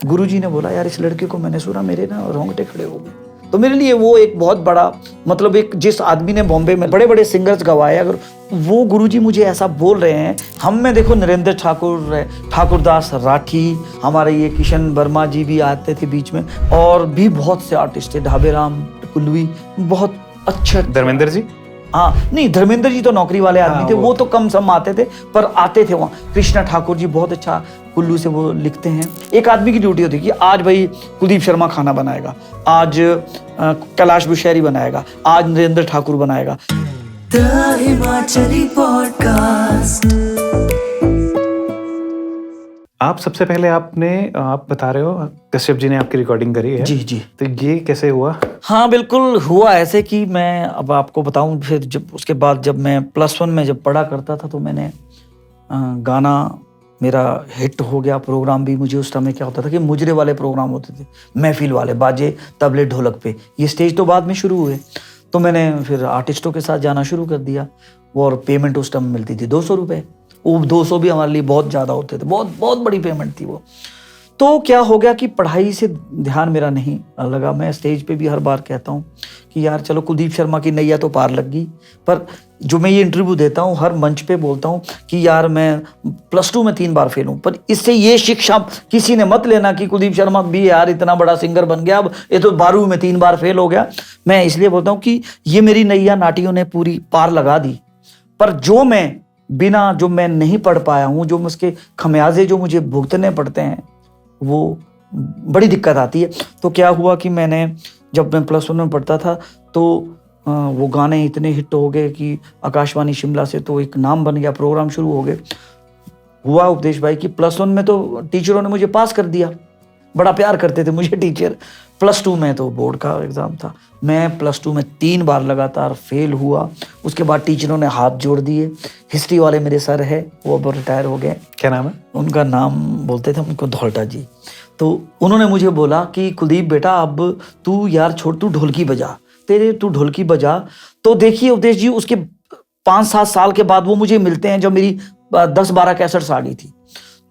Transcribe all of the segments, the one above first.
गुरुजी ने बोला यार इस लड़के को मैंने सुना, मेरे ना रोंगटे खड़े हो गए। तो मेरे लिए वो एक बहुत बड़ा मतलब एक जिस आदमी ने बॉम्बे में बड़े बड़े सिंगर्स गवाए, अगर वो गुरुजी मुझे ऐसा बोल रहे हैं। हम में देखो नरेंद्र ठाकुर, ठाकुरदास राठी, हमारे ये किशन वर्मा जी भी आते थे बीच में, और भी बहुत से आर्टिस्ट थे, ढाबेराम कुल्लवी, बहुत अच्छे। धर्मेंद्र जी? हाँ नहीं, धर्मेंद्र जी तो नौकरी वाले आदमी थे, वो तो कम सम आते थे पर आते थे वहाँ। कृष्णा ठाकुर जी बहुत अच्छा कुल्लू से वो लिखते हैं। एक आदमी की ड्यूटी होती है कि आज भाई कुलदीप शर्मा खाना बनाएगा, आज कैलाश बुशैरी बनाएगा, आज नरेंद्र ठाकुर बनाएगा। The Himachali podcast. आप सबसे पहले आप बता रहे हो कश्यप जी ने आपकी रिकॉर्डिंग करी है। जी जी। तो ये कैसे हुआ? हाँ बिल्कुल हुआ ऐसे कि मैं अब आपको बताऊं, फिर जब उसके बाद जब मैं +1 में जब पढ़ा करता था तो मैंने गाना मेरा हिट हो गया। प्रोग्राम भी मुझे उस समय क्या होता था कि मुजरे वाले प्रोग्राम होते थे, महफिल वाले, बाजे तबले ढोलक पे। ये स्टेज तो बाद में शुरू हुए, तो मैंने फिर आर्टिस्टों के साथ जाना शुरू कर दिया। और पेमेंट उस टाइम मिलती थी 200 रुपये। वो 200 भी हमारे लिए बहुत ज़्यादा होते थे, बहुत बहुत बड़ी पेमेंट थी वो। तो क्या हो गया कि पढ़ाई से ध्यान मेरा नहीं लगा। मैं स्टेज पे भी हर बार कहता हूँ कि यार चलो कुलदीप शर्मा की नैया तो पार लग गई, पर जो मैं ये इंटरव्यू देता हूँ हर मंच पे बोलता हूँ कि यार मैं +2 में 3 बार फेल हूँ, पर इससे ये शिक्षा किसी ने मत लेना कि कुलदीप शर्मा भी यार इतना बड़ा सिंगर बन गया, अब ये तो 12वीं में 3 बार फेल हो गया। मैं इसलिए बोलता हूँ कि ये मेरी नैया नाटियों ने पूरी पार लगा दी, पर जो मैं नहीं पढ़ पाया हूँ, जो उसके खमियाजे जो मुझे भुगतने पड़ते हैं, वो बड़ी दिक्कत आती है। तो क्या हुआ कि मैंने जब मैं +1 में पढ़ता था तो वो गाने इतने हिट हो गए कि आकाशवाणी शिमला से तो एक नाम बन गया, प्रोग्राम शुरू हो गए। हुआ उपदेश भाई कि +1 में तो टीचरों ने मुझे पास कर दिया, बड़ा प्यार करते थे मुझे टीचर। +2 में तो बोर्ड का एग्ज़ाम था, मैं +2 में 3 बार लगातार फेल हुआ। उसके बाद टीचरों ने हाथ जोड़ दिए। हिस्ट्री वाले मेरे सर है, वो अब रिटायर हो गए। क्या नाम है उनका? नाम बोलते थे उनको धौल्टा जी। तो उन्होंने मुझे बोला कि कुलदीप बेटा अब तू यार छोड़, तू ढोलकी बजा, तू ढोलकी बजा। तो देखिए उपदेश जी, उसके 5-7 साल के बाद वो मुझे मिलते हैं जब मेरी 10-12 कैसेट्स आ गई थी।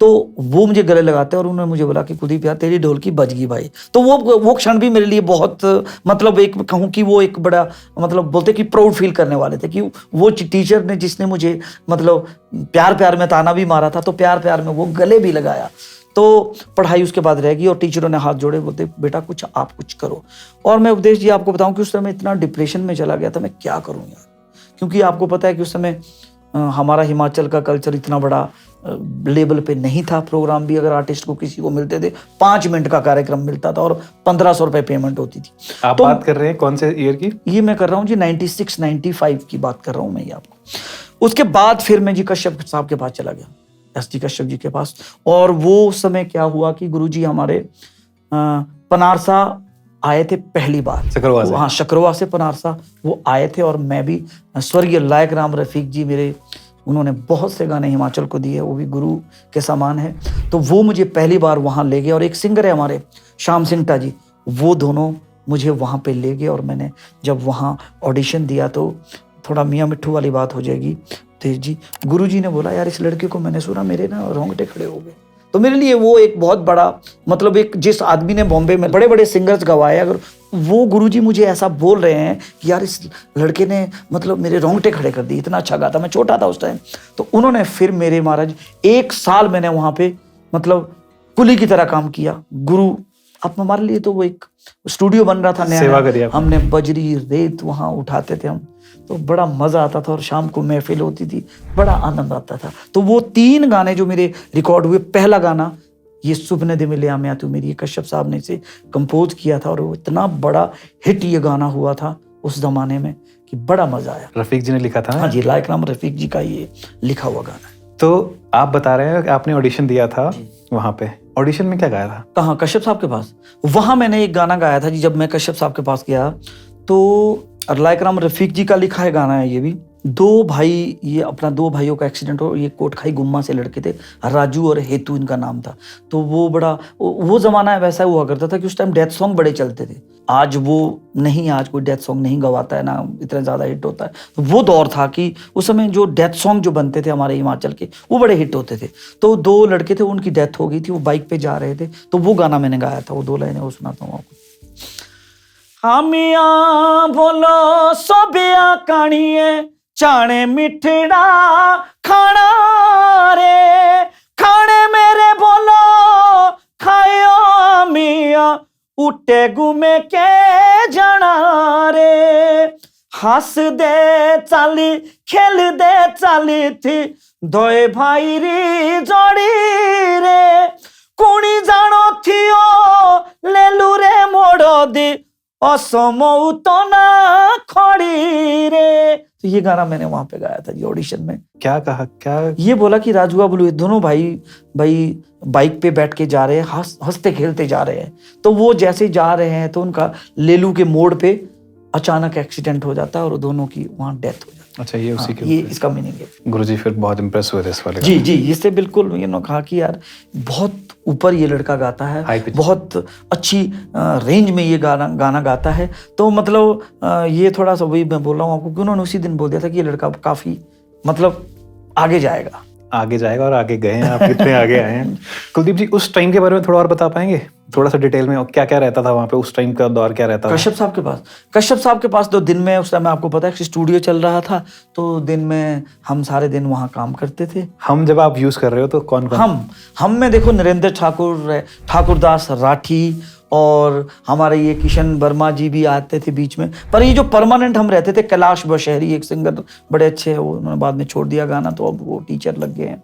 तो वो मुझे गले लगाते हैं और उन्होंने मुझे बोला कि कुलदीप यार तेरी ढोलकी बज गई भाई। तो वो क्षण भी मेरे लिए बहुत मतलब एक कहूँ कि वो एक बड़ा मतलब बोलते कि प्राउड फील करने वाले थे कि वो टीचर ने जिसने मुझे मतलब प्यार में ताना भी मारा था, तो प्यार में वो गले भी लगाया। तो पढ़ाई उसके बाद रह गई और टीचरों ने हाथ जोड़े, बोलते बेटा आप कुछ करो। और मैं उपदेश जी आपको बताऊं कि उस समय इतना डिप्रेशन में चला गया था, मैं क्या करूं यार, क्योंकि आपको पता है कि उस समय हमारा हिमाचल का कल्चर इतना बड़ा लेवल पे नहीं था। प्रोग्राम भी अगर आर्टिस्ट को किसी को मिलते थे 5 मिनट का कार्यक्रम मिलता था और 1500 रुपये पेमेंट होती थी। आप बात कर रहे हैं कौन से ईयर की? ये मैं कर रहा हूँ जी 96-95 की बात कर रहा हूँ मैं ये आपको। उसके बाद फिर मैं जी कश्यप साहब के पास चला गया, SD कश्यप जी के पास। और वो समय क्या हुआ कि गुरुजी हमारे पनारसा आए थे पहली बार, शकरवा से। हाँ शकरवा से पनारसा वो आए थे। और मैं भी स्वर्गीय लायक राम रफीक जी मेरे, उन्होंने बहुत से गाने हिमाचल को दिए, वो भी गुरु के समान है। तो वो मुझे पहली बार वहाँ ले गए। और एक सिंगर है हमारे श्याम सिंगटा जी, वो दोनों मुझे वहाँ पे ले गए। और मैंने जब वहाँ ऑडिशन दिया तो थोड़ा मियाँ मिट्ठू वाली बात हो जाएगी तेज जी, गुरुजी ने बोला यार इस लड़के को मैंने सुना, मेरे ना रोंगटे खड़े हो गए। तो मेरे लिए वो एक बहुत बड़ा मतलब एक जिस आदमी ने बॉम्बे में बड़े बड़े सिंगर्स गवाए, अगर वो गुरुजी मुझे ऐसा बोल रहे हैं कि यार इस लड़के ने मतलब मेरे रोंगटे खड़े कर दिए, इतना अच्छा गाता। मैं छोटा था उस टाइम। तो उन्होंने फिर मेरे महाराज 1 साल मैंने वहाँ पे मतलब कुली की तरह काम किया। गुरु अब हमारे लिए तो वो एक स्टूडियो बन रहा था नया, सेवा करी आपने। हमने बजरी रेत वहाँ उठाते थे हम, तो बड़ा मज़ा आता था। और शाम को महफिल होती थी, बड़ा आनंद आता था। तो वो 3 गाने जो मेरे रिकॉर्ड हुए, पहला गाना ये सुपने दे मिले आमिया तू मेरी, कश्यप साहब ने इसे कंपोज किया था। और वो इतना बड़ा हिट ये गाना हुआ था उस जमाने में कि बड़ा मज़ा आया। रफीक जी ने लिखा था? हाँ जी, लायक राम रफीक जी का ये लिखा हुआ गाना है। तो आप बता रहे हैं कि आपने ऑडिशन दिया था वहाँ पे, ऑडिशन में क्या गाया था? कहाँ? कश्यप साहब के पास। वहाँ मैंने एक गाना गाया था जी। जब मैं कश्यप साहब के पास गया तो लायक राम रफीक जी का लिखा है गाना है ये भी, दो भाई, ये अपना दो भाइयों का एक्सीडेंट हो, ये कोटखाई गुम्मा से लड़के थे, राजू और हेतु इनका नाम था। तो वो बड़ा वो ज़माना वैसा हुआ करता था कि उस टाइम डेथ सॉन्ग बड़े चलते थे। आज वो नहीं, आज कोई डेथ सॉन्ग नहीं गवाता है, ना इतना ज़्यादा हिट होता है। तो वो दौर था कि उस समय जो डेथ सॉन्ग जो बनते थे हमारे हिमाचल के, वो बड़े हिट होते थे। तो दो लड़के थे, उनकी डेथ हो गई थी, वो बाइक पे जा रहे थे, तो वो गाना मैंने गाया था, वो 2 लाइनें वो सुनाता हूँ आपको। हामिया बोलो सोबिया कानिए चाणे मिठड़ा खाना रे, खाने मेरे बोलो खायो मिया उठे घूमे के जाना रे, हंस दे चाली खेल दे चाली थी दोए भाई री जोड़ी रे, कुणी जानो थियो लेलू रे मोड़ो दी असमौ तो ना खड़ी रे। तो ये गाना मैंने वहां पे गाया था ये ऑडिशन में। क्या कहा, क्या ये बोला कि राजू बाबू दोनों भाई बाइक पे बैठ के जा रहे हैं, हंसते खेलते जा रहे हैं। तो वो जैसे जा रहे हैं तो उनका लेलू के मोड़ पे अचानक एक्सीडेंट हो जाता है और दोनों की वहां डेथ हो जाती है। अच्छा, ये उसी के ये इसका मीनिंग है। गुरुजी फिर बहुत इम्प्रेस हुए थे इस वाले जी जी, इससे बिल्कुल कहा कि यार बहुत ऊपर ये लड़का गाता है, बहुत अच्छी रेंज में ये गाना गाता है। तो मतलब ये थोड़ा सा वही मैं बोल रहा हूँ आपको कि उन्होंने उसी दिन बोल दिया था कि ये लड़का काफी मतलब आगे जाएगा और आगे गए हैं आप, कितने आगे आए हैं। कुलदीप जी, उस टाइम के बारे में थोड़ा और बता पाएंगे, थोड़ा सा डिटेल में, क्या क्या रहता था वहाँ पे, उस टाइम का दौर क्या रहता था? कश्यप साहब के पास तो दिन में उस टाइम आपको पता है कि स्टूडियो चल रहा था, तो दिन में हम सारे दिन वहाँ काम करते थे। हम जब आप यूज कर रहे हो तो कौन हम में देखो नरेंद्र ठाकुरदास राठी और हमारे ये किशन वर्मा जी भी आते थे बीच में। पर ये जो परमानेंट हम रहते थे, कैलाश बशहरी एक सिंगर बड़े अच्छे हैं, वो उन्होंने बाद में छोड़ दिया गाना, तो अब वो टीचर लग गए हैं।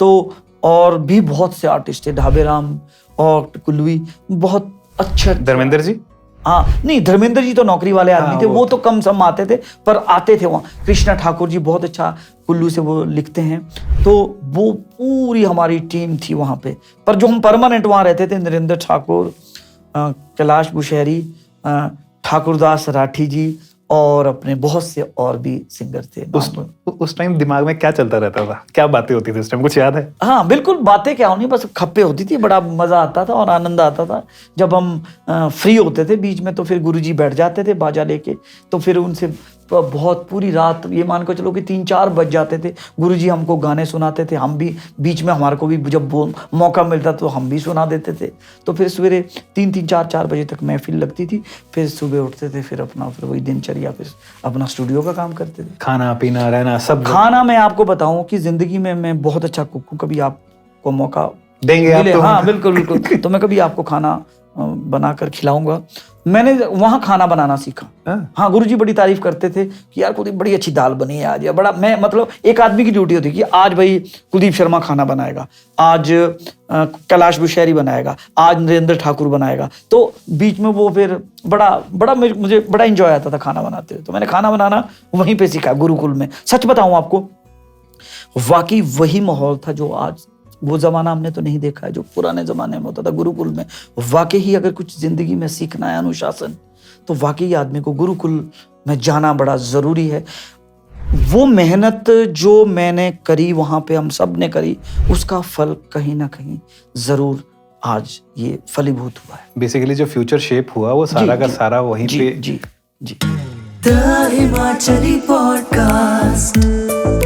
तो और भी बहुत से आर्टिस्ट थे, ढाबे राम और कुल्लवी, बहुत अच्छे। धर्मेंद्र जी? हाँ नहीं, धर्मेंद्र जी तो नौकरी वाले आदमी थे, वो तो कम सम आते थे, पर आते थे वहाँ। कृष्णा ठाकुर जी बहुत अच्छा कुल्लू से वो लिखते हैं। तो वो पूरी हमारी टीम थी वहाँ पे। पर जो हम परमानेंट वहाँ रहते थे, नरेंद्र ठाकुर, कैलाश बुशहरी, ठाकुरदास राठी जी और अपने बहुत से और भी सिंगर थे। उस टाइम दिमाग में क्या चलता रहता था, क्या बातें होती थी उस टाइम, कुछ याद है? हाँ बिल्कुल, बातें क्या होनी, बस खप्पे होती थी। बड़ा मजा आता था और आनंद आता था जब हम फ्री होते थे बीच में। तो फिर गुरुजी बैठ जाते थे बाजा लेके, तो फिर उनसे बहुत पूरी रात, ये मान कर चलो कि 3-4 बज जाते थे। गुरुजी हमको गाने सुनाते थे, हम भी बीच में, हमारे को भी जब मौका मिलता तो हम भी सुना देते थे। तो फिर सवेरे 3-4 बजे तक महफिल लगती थी, फिर सुबह उठते थे, फिर वही दिनचर्या, फिर अपना स्टूडियो का काम करते थे। खाना पीना रहना सब। खाना मैं आपको बताऊं कि जिंदगी में मैं बहुत अच्छा कुक हूं। कभी आपको मौका देंगे आप तो? हाँ बिल्कुल तो मैं कभी आपको खाना बनाकर खिलाऊंगा। मैंने वहाँ खाना बनाना सीखा। हाँ, गुरुजी बड़ी तारीफ करते थे कि यार कुलदीप बड़ी अच्छी दाल बनी है आज। या बड़ा, मैं मतलब एक आदमी की ड्यूटी होती है कि आज भाई कुलदीप शर्मा खाना बनाएगा, आज कैलाश बुशहरी बनाएगा, आज नरेंद्र ठाकुर बनाएगा। तो बीच में वो फिर बड़ा मुझे बड़ा एंजॉय आता था खाना बनाते हुए। तो मैंने खाना बनाना वहीं पे सीखा, गुरुकुल में। सच बताऊं आपको, वाकई वही माहौल था जो आज, वो जमाना हमने तो नहीं देखा है जो पुराने जमाने में होता था गुरुकुल में। वाकई ही अगर कुछ जिंदगी में सीखना है अनुशासन, तो वाकई आदमी को गुरुकुल में जाना बड़ा जरूरी है। वो मेहनत जो मैंने करी वहां पे, हम सब ने करी, उसका फल कहीं ना कहीं जरूर आज ये फलीभूत हुआ है। बेसिकली जो फ्यूचर शेप हुआ वो सारा का सारा वहीं पे। जी। The Himachali podcast.